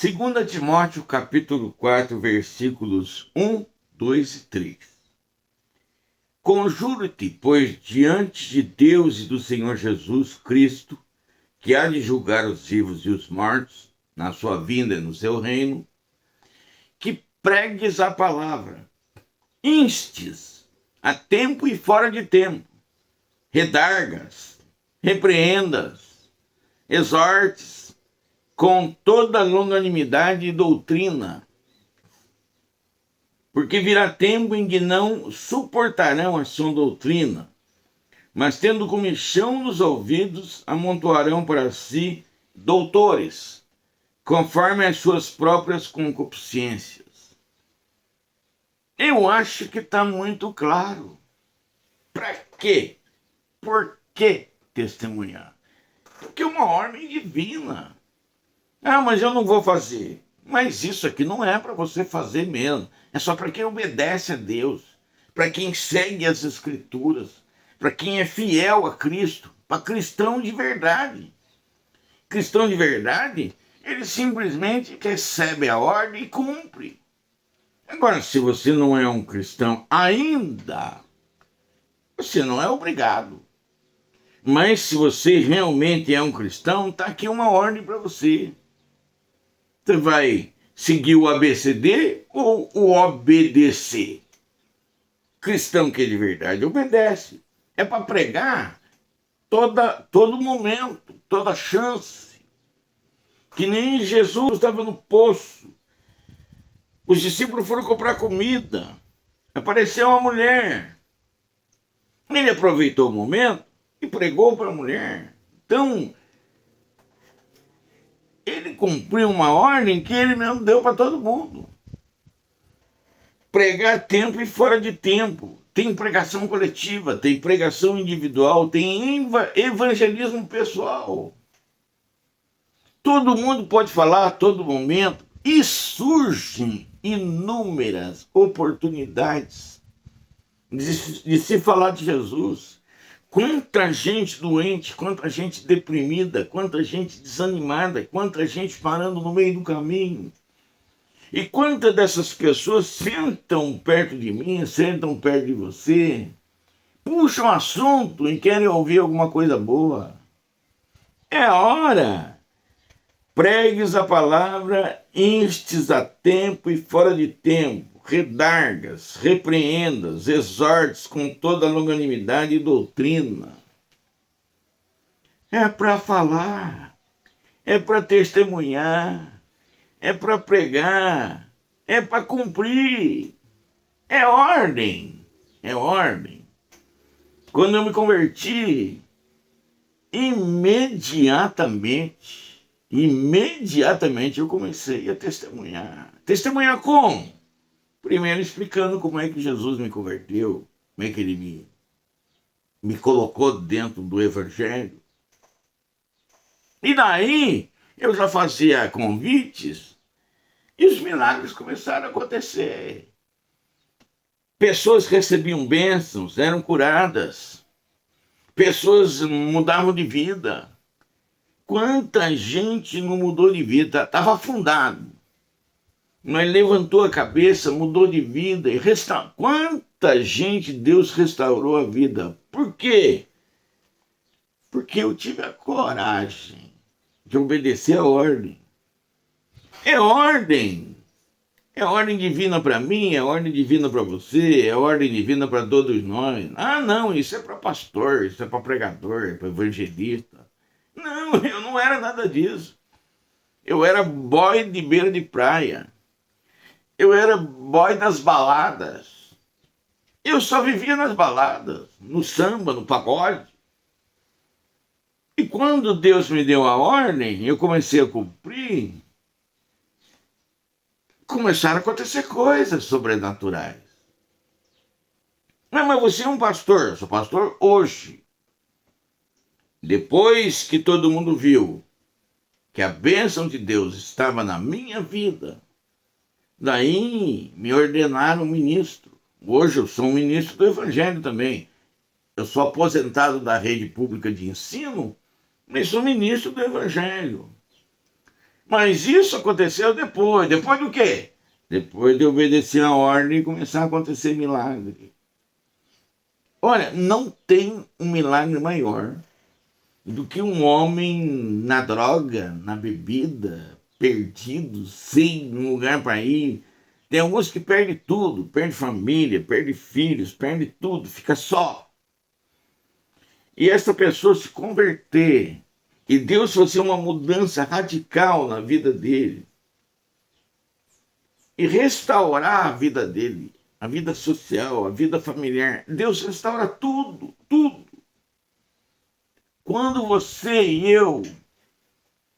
2 Timóteo, capítulo 4, versículos 1, 2 e 3. Conjuro-te, pois, diante de Deus e do Senhor Jesus Cristo, que há de julgar os vivos e os mortos, na sua vinda e no seu reino, que pregues a palavra, instes, a tempo e fora de tempo, redargas, repreendas, exortes, com toda longanimidade e doutrina, porque virá tempo em que não suportarão a sã doutrina, mas tendo comichão nos ouvidos, amontoarão para si doutores, conforme as suas próprias concupiscências. Eu acho que está muito claro. Para quê? Por que testemunhar? Porque é uma ordem divina. Ah, mas eu não vou fazer. Mas isso aqui não é para você fazer mesmo. É só para quem obedece a Deus, para quem segue as Escrituras, para quem é fiel a Cristo, para cristão de verdade. Cristão de verdade, ele simplesmente recebe a ordem e cumpre. Agora, se você não é um cristão ainda, você não é obrigado. Mas se você realmente é um cristão, está aqui uma ordem para você. Você vai seguir o ABCD ou o obedecer? Cristão que é de verdade obedece. É para pregar todo momento, toda chance. Que nem Jesus estava no poço. Os discípulos foram comprar comida. Apareceu uma mulher. Ele aproveitou o momento e pregou para a mulher. Então, ele cumpriu uma ordem que ele mesmo deu para todo mundo. Pregar a tempo e fora de tempo. Tem pregação coletiva, tem pregação individual, tem evangelismo pessoal. Todo mundo pode falar a todo momento e surgem inúmeras oportunidades de se falar de Jesus. Quanta gente doente, quanta gente deprimida, quanta gente desanimada, quanta gente parando no meio do caminho. E quantas dessas pessoas sentam perto de mim, sentam perto de você, puxam assunto e querem ouvir alguma coisa boa. É a hora. Pregues a palavra, instes a tempo e fora de tempo, redargas, repreendas, exortes com toda longanimidade e doutrina. É para falar, é para testemunhar, é para pregar, é para cumprir. É ordem, é ordem. Quando eu me converti, imediatamente eu comecei a testemunhar. Testemunhar como? Primeiro explicando como é que Jesus me converteu, como é que ele me colocou dentro do Evangelho. E daí eu já fazia convites e os milagres começaram a acontecer. Pessoas recebiam bênçãos, eram curadas. Pessoas mudavam de vida. Quanta gente não mudou de vida? Estava afundado. Mas levantou a cabeça, mudou de vida. E quanta gente Deus restaurou a vida. Por quê? Porque eu tive a coragem de obedecer a ordem. É ordem. É ordem divina para mim, é ordem divina para você, é ordem divina para todos nós. Ah, não, isso é para pastor, isso é para pregador, é para evangelista. Não, eu não era nada disso. Eu era boy de beira de praia. Eu era boy das baladas. Eu só vivia nas baladas, no samba, no pagode. E quando Deus me deu a ordem, eu comecei a cumprir, começaram a acontecer coisas sobrenaturais. Não, mas você é um pastor. Eu sou pastor hoje. Depois que todo mundo viu que a bênção de Deus estava na minha vida, daí me ordenaram ministro. Hoje eu sou um ministro do Evangelho também. Eu sou aposentado da rede pública de ensino, mas sou ministro do Evangelho. Mas isso aconteceu depois. Depois do quê? Depois de obedecer a ordem e começar a acontecer milagre. Olha, não tem um milagre maior do que um homem na droga, na bebida, perdido, sem lugar para ir. Tem alguns que perdem tudo, perde família, perde filhos, perde tudo, fica só. E essa pessoa se converter e Deus fazer uma mudança radical na vida dele e restaurar a vida dele, a vida social, a vida familiar. Deus restaura tudo, tudo. Quando você e eu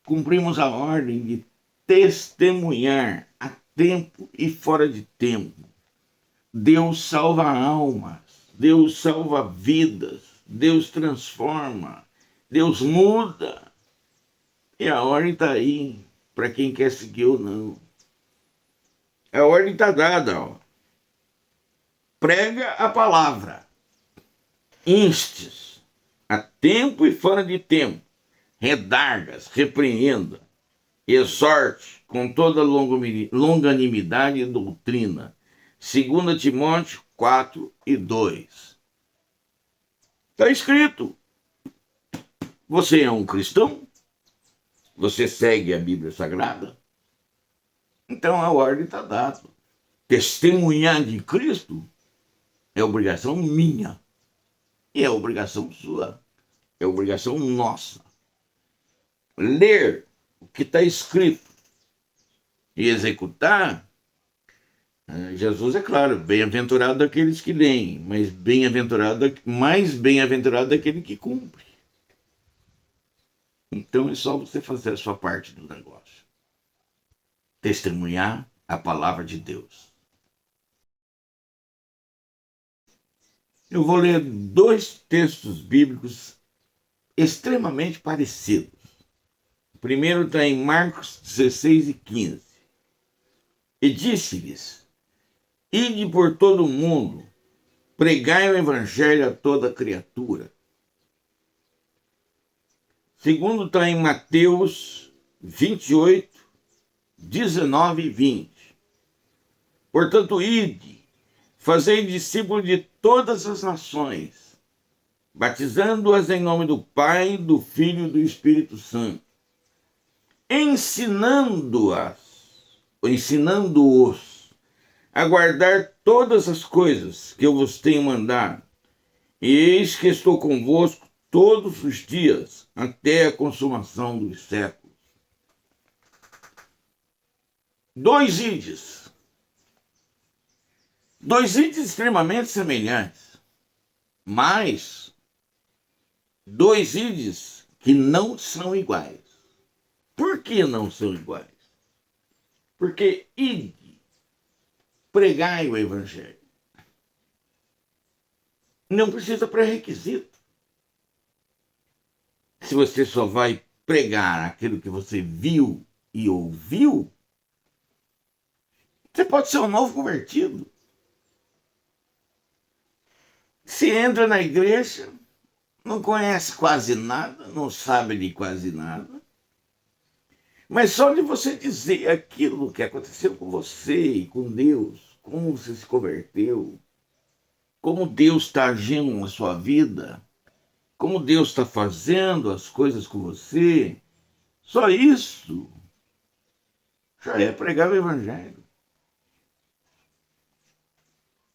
cumprimos a ordem de testemunhar a tempo e fora de tempo, Deus salva almas, Deus salva vidas, Deus transforma, Deus muda. E a ordem está aí, para quem quer seguir ou não. A ordem está dada, ó. Prega a palavra, instes, a tempo e fora de tempo, redargas, repreenda, exorte com toda longanimidade e doutrina. 2 Timóteo 4:2. Está escrito. Você é um cristão? Você segue a Bíblia Sagrada? Então a ordem está dada. Testemunhar de Cristo é obrigação minha. E é obrigação sua. É obrigação nossa. Ler o que está escrito e executar, Jesus é claro, bem-aventurado daqueles que leem, mas mais bem-aventurado daquele que cumpre. Então é só você fazer a sua parte do negócio. Testemunhar a palavra de Deus. Eu vou ler 2 textos bíblicos extremamente parecidos. O primeiro está em Marcos 16:15. E disse-lhes: ide por todo o mundo, pregai o evangelho a toda criatura. Segundo está em Mateus 28:19 e 20. Portanto, ide, fazei discípulos de todas as nações, batizando-as em nome do Pai, do Filho e do Espírito Santo, ensinando-os a guardar todas as coisas que eu vos tenho mandado. E eis que estou convosco todos os dias, até a consumação dos séculos. 2 ides. 2 ides extremamente semelhantes, mas 2 ides que não são iguais. Por que não são iguais? Porque ide, pregai o evangelho. Não precisa pré-requisito. Se você só vai pregar aquilo que você viu e ouviu, você pode ser um novo convertido. Se entra na igreja, não conhece quase nada, não sabe de quase nada, mas só de você dizer aquilo que aconteceu com você e com Deus, como você se converteu, como Deus está agindo na sua vida, como Deus está fazendo as coisas com você, só isso já é pregar o evangelho.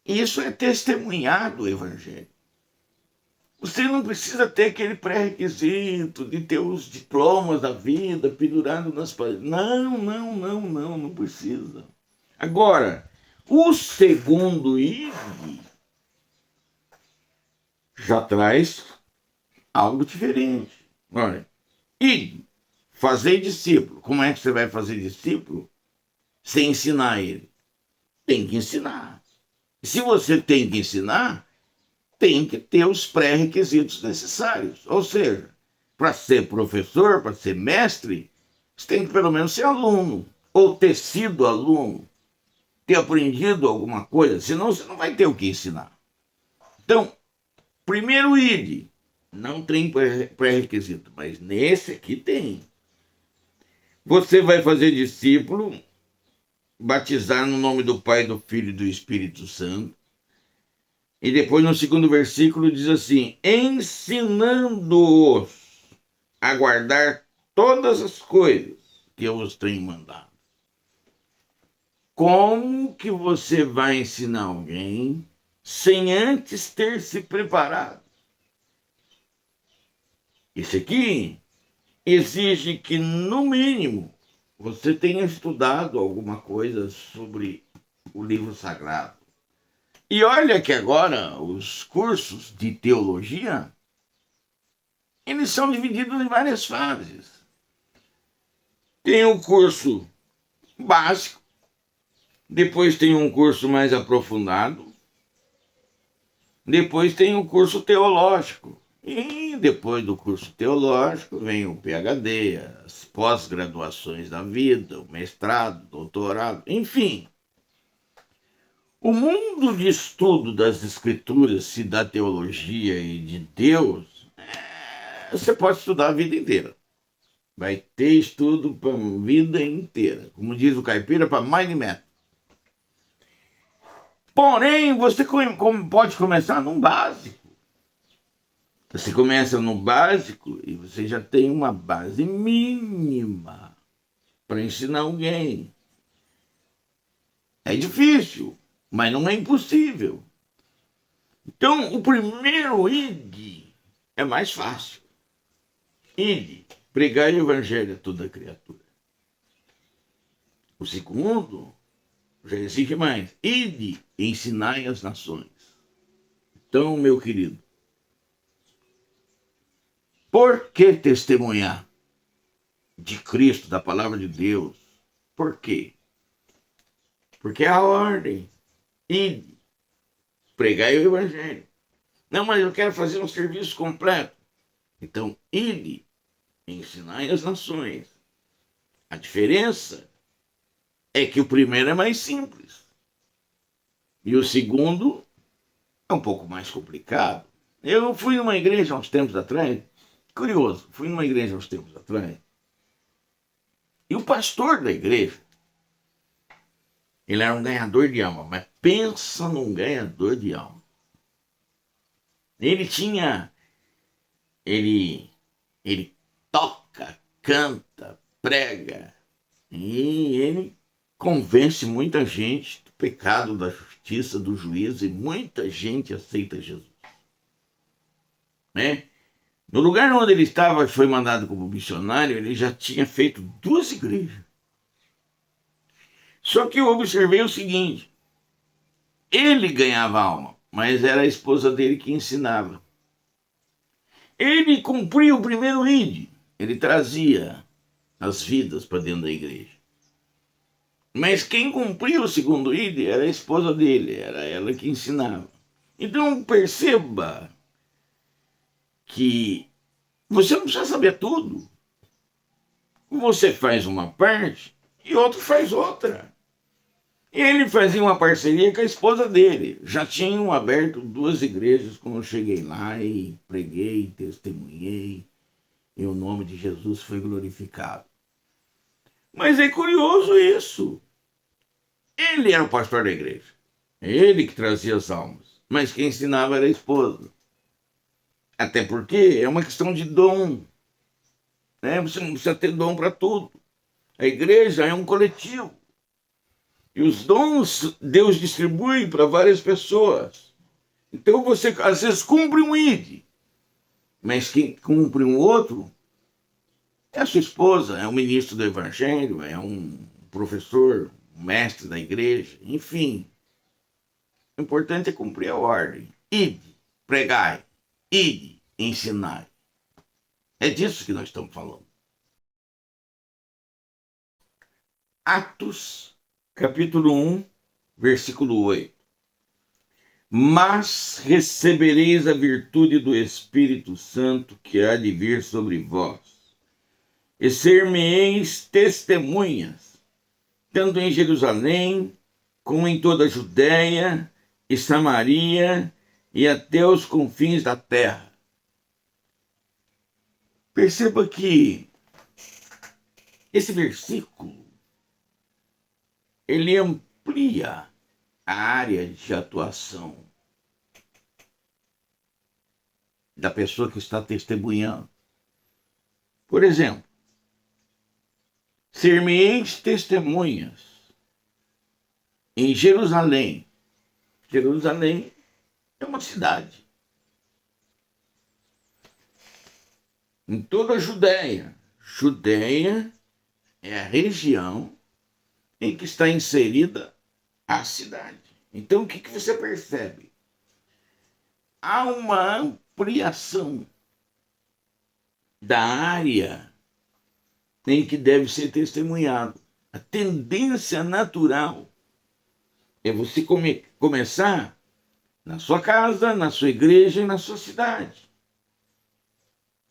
Isso é testemunhar do evangelho. Você não precisa ter aquele pré-requisito de ter os diplomas da vida pendurado nas paredes. Não precisa. Agora, o segundo ID já traz algo diferente. Olha, ID, fazer discípulo. Como é que você vai fazer discípulo sem ensinar ele? Tem que ensinar. E se você tem que ensinar, tem que ter os pré-requisitos necessários. Ou seja, para ser professor, para ser mestre, você tem que pelo menos ser aluno, ou ter sido aluno, ter aprendido alguma coisa, senão você não vai ter o que ensinar. Então, primeiro ID, não tem pré-requisito, mas nesse aqui tem. Você vai fazer discípulo, batizar no nome do Pai, do Filho e do Espírito Santo. E depois no segundo versículo diz assim: ensinando-os a guardar todas as coisas que eu os tenho mandado. Como que você vai ensinar alguém sem antes ter se preparado? Isso aqui exige que, no mínimo, você tenha estudado alguma coisa sobre o livro sagrado. E olha que agora os cursos de teologia, eles são divididos em várias fases. Tem o curso básico, depois tem um curso mais aprofundado, depois tem o curso teológico. E depois do curso teológico vem o PhD, as pós-graduações da vida, o mestrado, doutorado, enfim. O mundo de estudo das escrituras e da teologia e de Deus, você pode estudar a vida inteira. Vai ter estudo para a vida inteira. Como diz o caipira, para mais de metro. Porém, você pode começar num básico. Você começa no básico e você já tem uma base mínima para ensinar alguém. É difícil, mas não é impossível. Então, o primeiro ide é mais fácil. Ide, pregar o evangelho a toda criatura. O segundo já exige mais. Ide, ensinai as nações. Então, meu querido, por que testemunhar de Cristo, da palavra de Deus? Por quê? Porque é a ordem. Ide, pregai o evangelho. Não, mas eu quero fazer um serviço completo. Então, ide, ensinai as nações. A diferença é que o primeiro é mais simples. E o segundo é um pouco mais complicado. Eu fui numa igreja há uns tempos atrás, curioso, fui numa igreja há uns tempos atrás, e o pastor da igreja, ele era um ganhador de alma, mas pensa num ganhador de alma. Ele tinha, ele toca, canta, prega, e ele convence muita gente do pecado, da justiça, do juízo, e muita gente aceita Jesus. Né? No lugar onde ele estava, foi mandado como missionário, ele já tinha feito 2 igrejas. Só que eu observei o seguinte: ele ganhava alma, mas era a esposa dele que ensinava. Ele cumpria o primeiro ide, ele trazia as vidas para dentro da igreja. Mas quem cumpria o segundo ide era a esposa dele, era ela que ensinava. Então perceba que você não precisa saber tudo. Você faz uma parte e outro faz outra. E ele fazia uma parceria com a esposa dele. Já tinham aberto 2 igrejas quando eu cheguei lá e preguei, testemunhei, e o nome de Jesus foi glorificado. Mas é curioso isso. Ele era o pastor da igreja. Ele que trazia as almas. Mas quem ensinava era a esposa. Até porque é uma questão de dom. Né? Você não precisa ter dom para tudo. A igreja é um coletivo. E os dons Deus distribui para várias pessoas. Então você às vezes cumpre um ide, mas quem cumpre um outro é a sua esposa, é um ministro do evangelho, é um professor, um mestre da igreja, enfim. O importante é cumprir a ordem. Ide, pregai, ide, ensinai. É disso que nós estamos falando. Atos, capítulo 1, versículo 8. Mas recebereis a virtude do Espírito Santo que há de vir sobre vós, e ser-me-eis testemunhas, tanto em Jerusalém, como em toda a Judéia e Samaria, e até os confins da terra. Perceba que Esse versículo, ele amplia a área de atuação da pessoa que está testemunhando. Por exemplo, ser-me-eis testemunhas em Jerusalém. Jerusalém é uma cidade. Em toda a Judéia. Judéia é a região em que está inserida a cidade. Então, o que você percebe? Há uma ampliação da área em que deve ser testemunhado. A tendência natural é você começar na sua casa, na sua igreja e na sua cidade.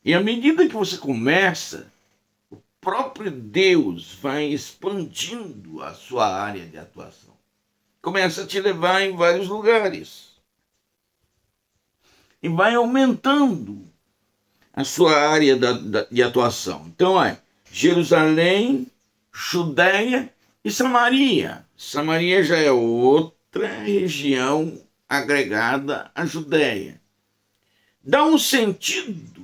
E à medida que você começa, o próprio Deus vai expandindo a sua área de atuação. Começa a te levar em vários lugares. E vai aumentando a sua área de atuação. Então, Jerusalém, Judéia e Samaria. Samaria já é outra região agregada à Judéia. Dá um sentido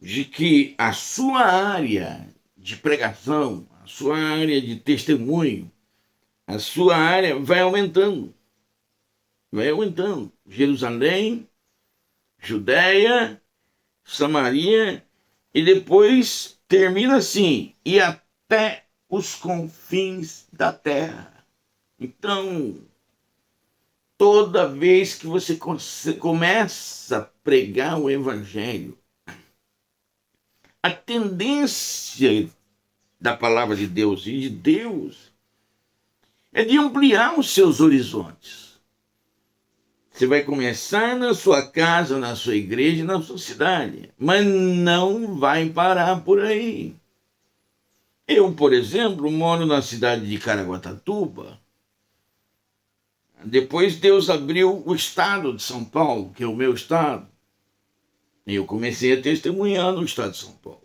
de que a sua área de pregação, a sua área de testemunho, a sua área vai aumentando. Vai aumentando. Jerusalém, Judéia, Samaria, e depois termina assim, e até os confins da terra. Então, toda vez que você começa a pregar o evangelho, a tendência da palavra de Deus e de Deus é de ampliar os seus horizontes. Você vai começar na sua casa, na sua igreja, na sua cidade, mas não vai parar por aí. Eu, por exemplo, moro na cidade de Caraguatatuba. Depois Deus abriu o estado de São Paulo, que é o meu estado. E eu comecei a testemunhar no estado de São Paulo.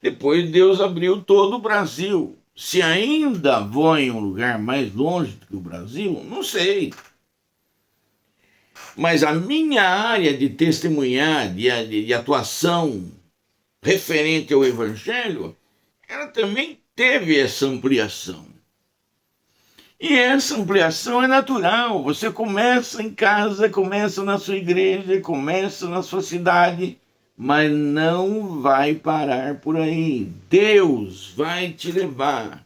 Depois Deus abriu todo o Brasil. Se ainda vou em um lugar mais longe do que o Brasil, não sei. Mas a minha área de testemunhar, de atuação referente ao Evangelho, ela também teve essa ampliação. E essa ampliação é natural. Você começa em casa, começa na sua igreja, começa na sua cidade, mas não vai parar por aí. Deus vai te levar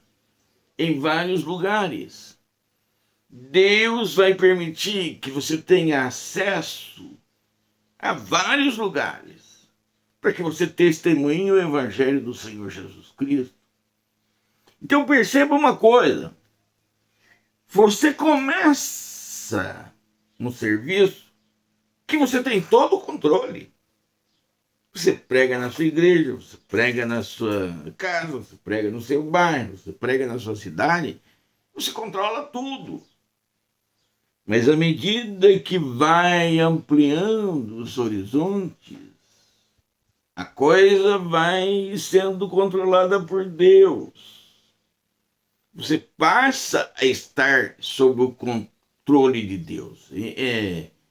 em vários lugares. Deus vai permitir que você tenha acesso a vários lugares para que você testemunhe o Evangelho do Senhor Jesus Cristo. Então perceba uma coisa. Você começa no serviço que você tem todo o controle. Você prega na sua igreja, você prega na sua casa, você prega no seu bairro, você prega na sua cidade. Você controla tudo. Mas à medida que vai ampliando os horizontes, a coisa vai sendo controlada por Deus. Você passa a estar sob o controle de Deus.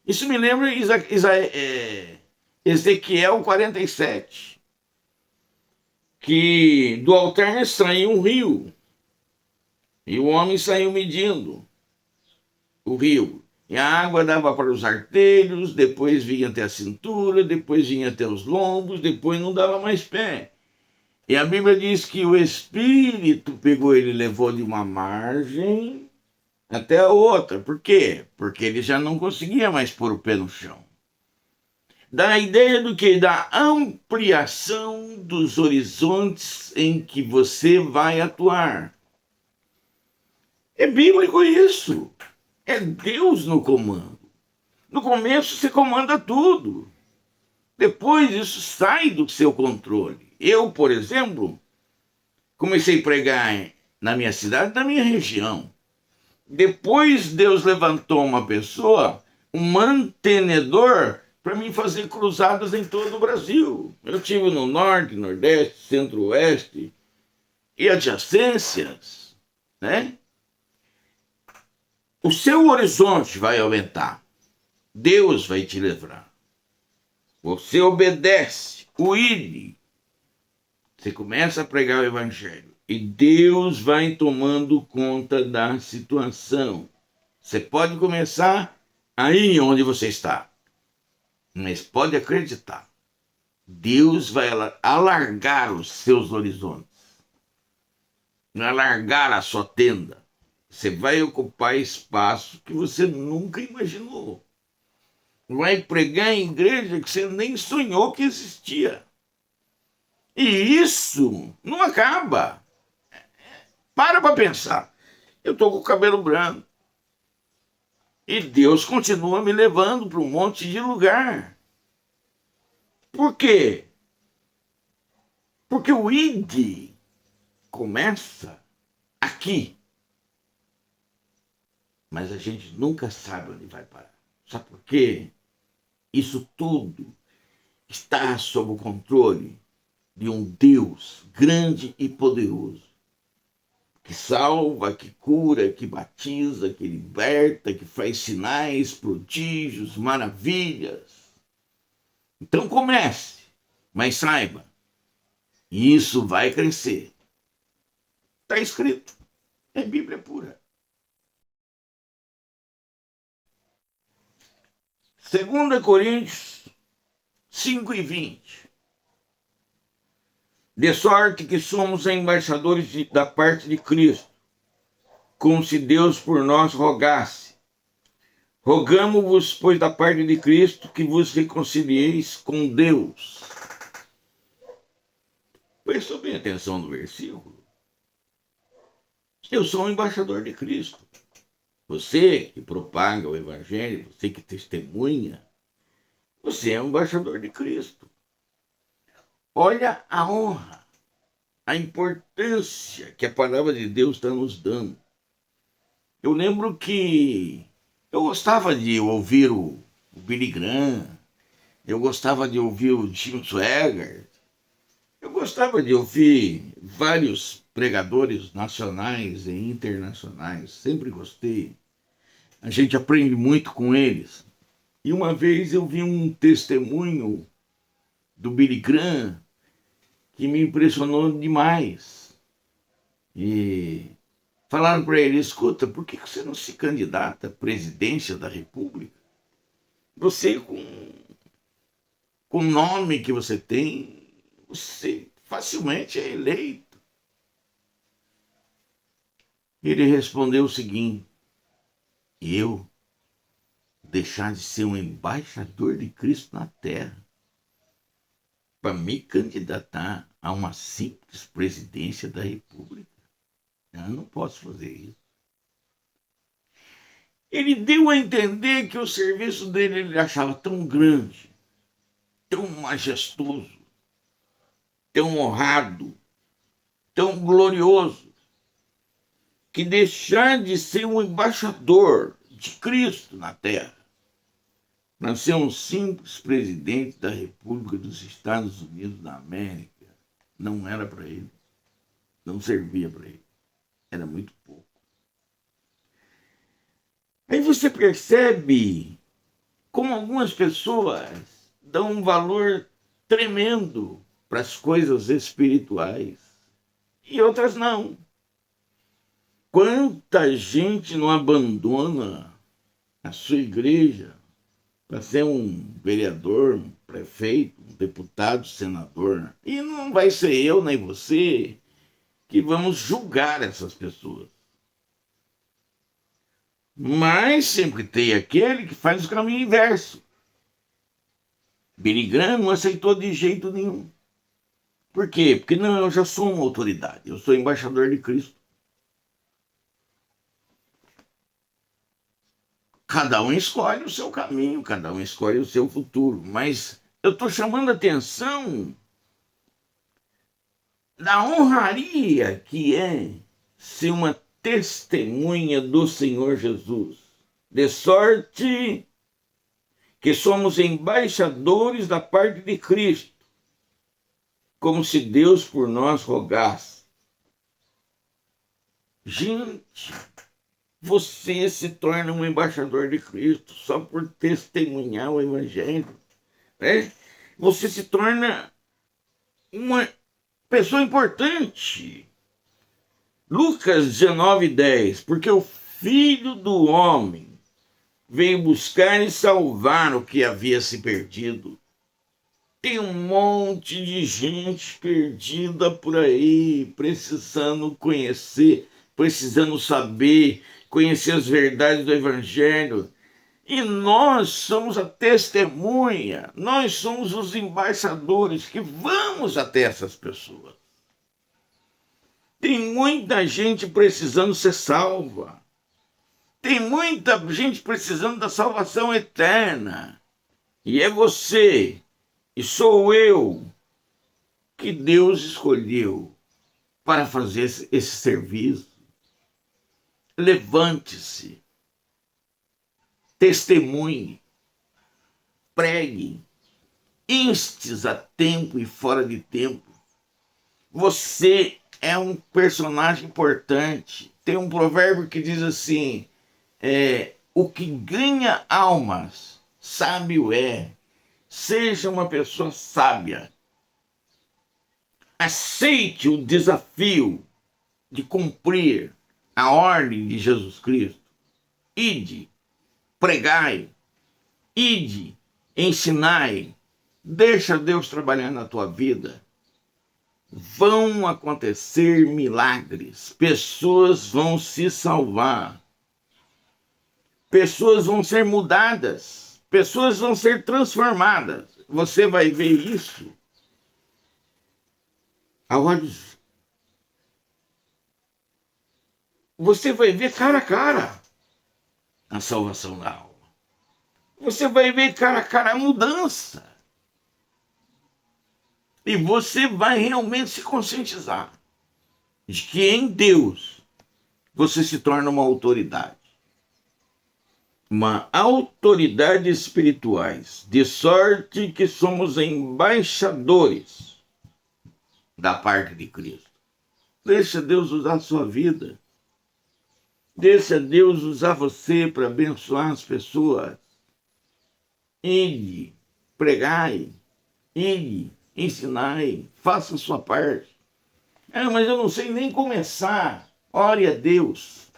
Isso me lembra Ezequiel 47, que do altar saiu um rio, e o homem saiu medindo o rio. E a água dava para os artelhos, depois vinha até a cintura, depois vinha até os lombos, depois não dava mais pé. E a Bíblia diz que o Espírito pegou ele e levou de uma margem até a outra. Por quê? Porque ele já não conseguia mais pôr o pé no chão. Dá a ideia do que? Da ampliação dos horizontes em que você vai atuar. É bíblico isso. É Deus no comando. No começo você comanda tudo. Depois isso sai do seu controle. Eu, por exemplo, comecei a pregar na minha cidade, na minha região. Depois Deus levantou uma pessoa, um mantenedor, para mim fazer cruzadas em todo o Brasil. Eu estive no Norte, Nordeste, Centro-Oeste, e adjacências, né? O seu horizonte vai aumentar. Deus vai te livrar. Você obedece o ide. Você começa a pregar o evangelho e Deus vai tomando conta da situação. Você pode começar aí onde você está, mas pode acreditar. Deus vai alargar os seus horizontes, vai alargar a sua tenda. Você vai ocupar espaço que você nunca imaginou. Vai pregar em igreja que você nem sonhou que existia. E isso não acaba. Para pensar. Eu estou com o cabelo branco. E Deus continua me levando para um monte de lugar. Por quê? Porque o ID começa aqui. Mas a gente nunca sabe onde vai parar. Sabe por quê? Isso tudo está sob o controle de um Deus grande e poderoso, que salva, que cura, que batiza, que liberta, que faz sinais, prodígios, maravilhas. Então comece, mas saiba, isso vai crescer. Está escrito, é Bíblia pura. 2 Coríntios 5:20. De sorte que somos embaixadores da parte de Cristo, como se Deus por nós rogasse. Rogamo-vos, pois, da parte de Cristo, que vos reconcilieis com Deus. Prestou bem atenção no versículo. Eu sou um embaixador de Cristo. Você que propaga o evangelho, você que testemunha, você é um embaixador de Cristo. Olha a honra, a importância que a palavra de Deus está nos dando. Eu lembro que eu gostava de ouvir o Billy Graham, eu gostava de ouvir o Tim Swaggart, eu gostava de ouvir vários pregadores nacionais e internacionais, sempre gostei. A gente aprende muito com eles. E uma vez eu vi um testemunho do Billy Graham que me impressionou demais. E falaram para ele: escuta, por que você não se candidata à presidência da República? Você, com o nome que você tem, você facilmente é eleito. Ele respondeu o seguinte: eu deixar de ser um embaixador de Cristo na Terra para me candidatar a uma simples presidência da República? Eu não posso fazer isso. Ele deu a entender que o serviço dele ele achava tão grande, tão majestoso, tão honrado, tão glorioso, que deixar de ser um embaixador de Cristo na Terra para ser um simples presidente da República dos Estados Unidos da América não era para ele, não servia para ele, era muito pouco. Aí você percebe como algumas pessoas dão um valor tremendo para as coisas espirituais e outras não. Quanta gente não abandona a sua igreja para ser um vereador, um prefeito, um deputado, senador. E não vai ser eu nem você que vamos julgar essas pessoas. Mas sempre tem aquele que faz o caminho inverso. Billy Graham não aceitou de jeito nenhum. Por quê? Porque não, eu já sou uma autoridade, eu sou embaixador de Cristo. Cada um escolhe o seu caminho, cada um escolhe o seu futuro. Mas eu estou chamando a atenção da honraria que é ser uma testemunha do Senhor Jesus. De sorte que somos embaixadores da parte de Cristo, como se Deus por nós rogasse. Gente, você se torna um embaixador de Cristo só por testemunhar o Evangelho, né? Você se torna uma pessoa importante. Lucas 19:10, porque o Filho do Homem veio buscar e salvar o que havia se perdido. Tem um monte de gente perdida por aí, precisando conhecer, precisando saber, conhecer as verdades do Evangelho. E nós somos a testemunha, nós somos os embaixadores que vamos até essas pessoas. Tem muita gente precisando ser salva. Tem muita gente precisando da salvação eterna. E é você, e sou eu, que Deus escolheu para fazer esse serviço. Levante-se, testemunhe, pregue, instes a tempo e fora de tempo. Você é um personagem importante. Tem um provérbio que diz assim: o que ganha almas, sábio é. Seja uma pessoa sábia. Aceite o desafio de cumprir a ordem de Jesus Cristo. Ide, pregai, ide, ensinai. Deixa Deus trabalhar na tua vida. Vão acontecer milagres. Pessoas vão se salvar. Pessoas vão ser mudadas. Pessoas vão ser transformadas. Você vai ver isso a olhos. Você vai ver cara a cara a salvação da alma. Você vai ver cara a cara a mudança. E você vai realmente se conscientizar de que em Deus você se torna uma autoridade. Uma autoridade espirituais, de sorte que somos embaixadores da parte de Cristo. Deixa Deus usar a sua vida. Deixa Deus usar você para abençoar as pessoas. Ide, pregai, ide, ensinai, faça a sua parte. Mas eu não sei nem começar. Ore a Deus.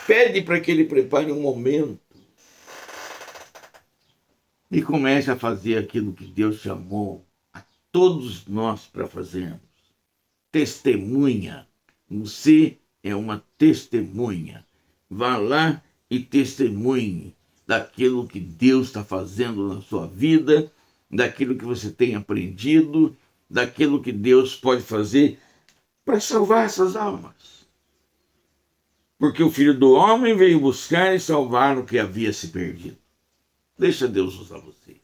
Pede para que Ele prepare um momento e comece a fazer aquilo que Deus chamou a todos nós para fazermos. Testemunha. Você é uma testemunha. Vá lá e testemunhe daquilo que Deus está fazendo na sua vida, daquilo que você tem aprendido, daquilo que Deus pode fazer para salvar essas almas. Porque o Filho do Homem veio buscar e salvar o que havia se perdido. Deixa Deus usar você.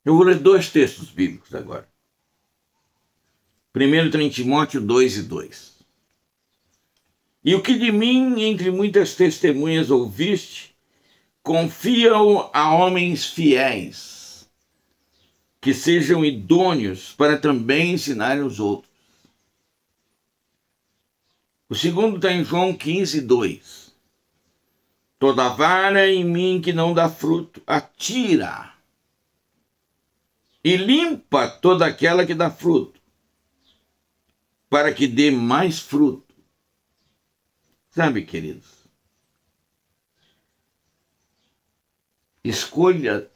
Eu vou ler 2 textos bíblicos agora. Primeiro está em Timóteo 2:2. E o que de mim, entre muitas testemunhas ouviste, confia-o a homens fiéis, que sejam idôneos para também ensinar os outros. O segundo está em João 15:2. Toda vara em mim que não dá fruto, atira. E limpa toda aquela que dá fruto, para que dê mais fruto. Sabe, queridos? Escolha.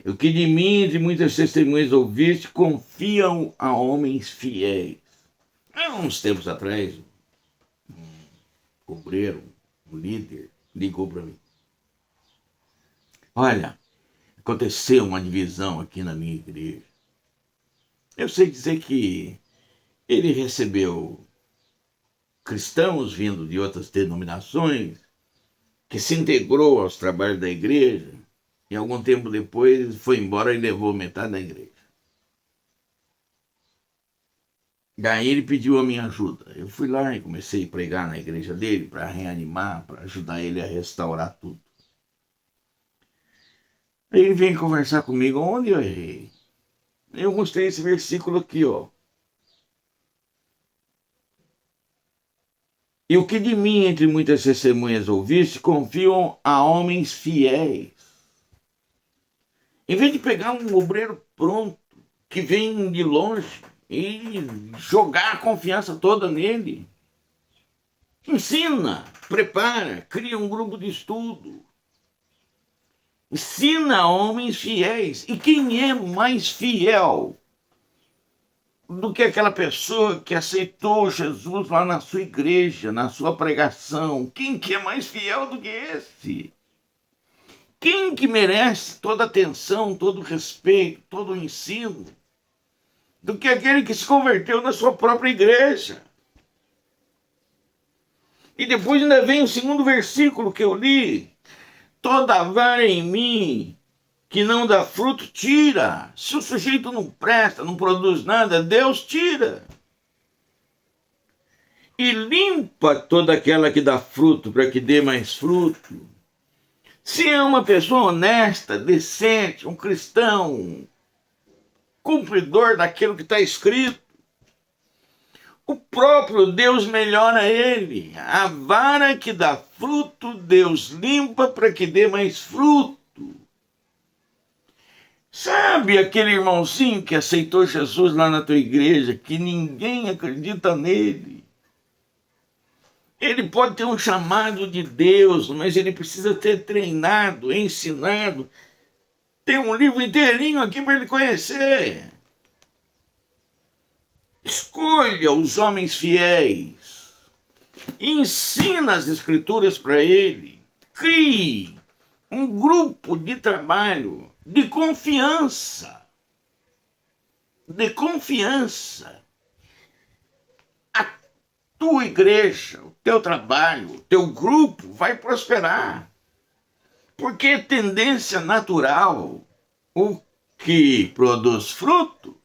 O que de mim, de muitas testemunhas ouviste, confiam a homens fiéis. Há uns tempos atrás, obreiro, um líder, ligou para mim. Olha, aconteceu uma divisão aqui na minha igreja. Eu sei dizer que ele recebeu cristãos vindo de outras denominações, que se integrou aos trabalhos da igreja, e algum tempo depois foi embora e levou metade da igreja. Daí ele pediu a minha ajuda. Eu fui lá e comecei a pregar na igreja dele para reanimar, para ajudar ele a restaurar tudo. Aí ele veio conversar comigo onde eu errei. Eu mostrei esse versículo aqui, ó. E o que de mim, entre muitas testemunhas, ouviste, confiam a homens fiéis. Em vez de pegar um obreiro pronto, que vem de longe, e jogar a confiança toda nele, ensina, prepara, cria um grupo de estudo. Ensina homens fiéis. E quem é mais fiel do que aquela pessoa que aceitou Jesus lá na sua igreja, na sua pregação? Quem que é mais fiel do que esse? Quem que merece toda a atenção, todo o respeito, todo o ensino do que aquele que se converteu na sua própria igreja? E depois ainda vem o segundo versículo que eu li. Toda vara em mim que não dá fruto, tira. Se o sujeito não presta, não produz nada, Deus tira. E limpa toda aquela que dá fruto, para que dê mais fruto. Se é uma pessoa honesta, decente, um cristão, cumpridor daquilo que está escrito, o próprio Deus melhora ele. A vara que dá fruto, Deus limpa para que dê mais fruto. Sabe aquele irmãozinho que aceitou Jesus lá na tua igreja, que ninguém acredita nele? Ele pode ter um chamado de Deus, mas ele precisa ter treinado, ensinado. Tem um livro inteirinho aqui para ele conhecer. Escolha os homens fiéis. Ensina as escrituras para ele. Crie um grupo de trabalho de confiança. De confiança. A tua igreja, o teu trabalho, o teu grupo vai prosperar. Porque é tendência natural. O que produz fruto,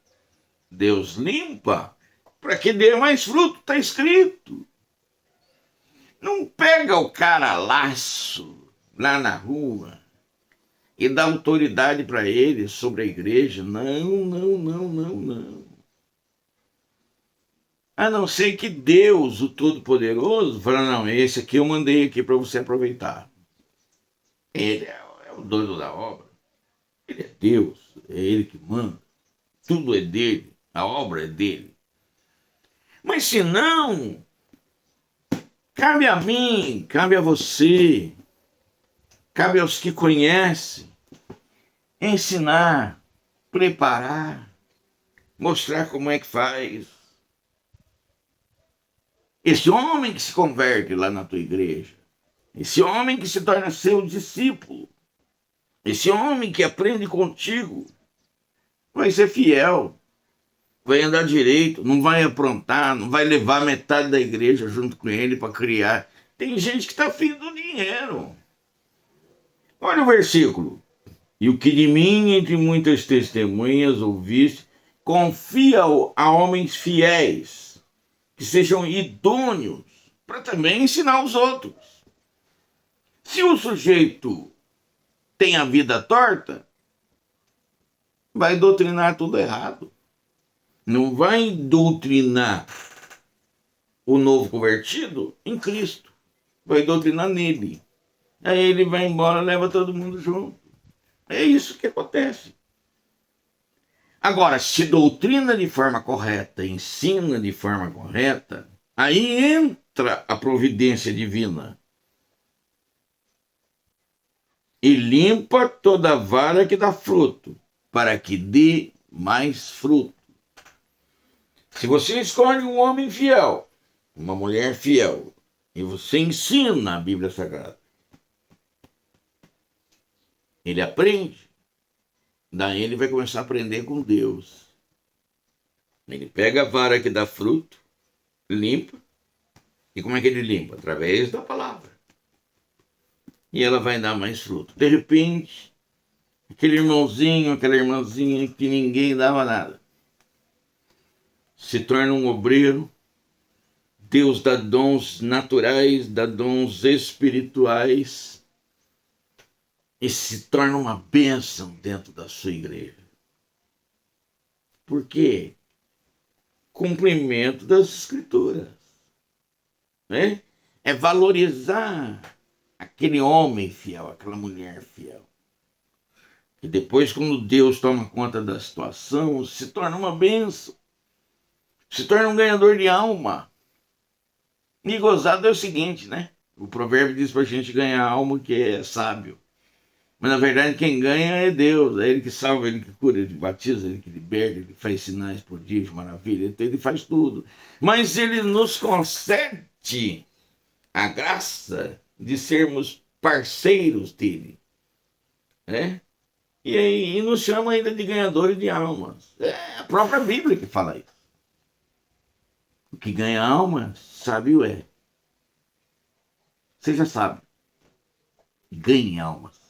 Deus limpa para que dê mais fruto, está escrito. Não pega o cara laço lá na rua e dá autoridade para ele sobre a igreja. Não, não, não, não, não. A não ser que Deus, o Todo-Poderoso, fala, não, esse aqui eu mandei aqui para você aproveitar. Ele é o dono da obra. Ele é Deus, é ele que manda. Tudo é dele, a obra é dele. Mas se não, cabe a mim, cabe a você, cabe aos que conhecem, ensinar, preparar, mostrar como é que faz. Esse homem que se converte lá na tua igreja, esse homem que se torna seu discípulo, esse homem que aprende contigo, vai ser fiel, vai andar direito, não vai aprontar, não vai levar metade da igreja junto com ele para criar. Tem gente que está afim do dinheiro. Olha o versículo. E o que de mim, entre muitas testemunhas, ouviste, confia a homens fiéis, que sejam idôneos, para também ensinar os outros. Se o sujeito tem a vida torta, vai doutrinar tudo errado. Não vai doutrinar o novo convertido em Cristo. Vai doutrinar nele. Aí ele vai embora, leva todo mundo junto. É isso que acontece. Agora, se doutrina de forma correta, ensina de forma correta, aí entra a providência divina. E limpa toda vara que dá fruto, para que dê mais fruto. Se você escolhe um homem fiel, uma mulher fiel, e você ensina a Bíblia Sagrada, ele aprende, daí ele vai começar a aprender com Deus. Ele pega a vara que dá fruto, limpa, e como é que ele limpa? Através da palavra. E ela vai dar mais fruto. De repente, aquele irmãozinho, aquela irmãzinha que ninguém dava nada, se torna um obreiro. Deus dá dons naturais, dá dons espirituais e se torna uma bênção dentro da sua igreja. Por quê? Cumprimento das escrituras. Né? É valorizar aquele homem fiel, aquela mulher fiel. E depois, quando Deus toma conta da situação, se torna uma bênção. Se torna um ganhador de alma. E gozado é o seguinte, né? O provérbio diz pra gente ganhar alma que é sábio. Mas na verdade quem ganha é Deus. É Ele que salva, Ele que cura, Ele que batiza, Ele que liberta, Ele que faz sinais, prodígios, maravilha. Então Ele faz tudo. Mas Ele nos concede a graça de sermos parceiros dele. Né? E aí nos chama ainda de ganhadores de almas. É a própria Bíblia que fala isso. O que ganha alma, sábio é. Seja sábio. Ganhe almas.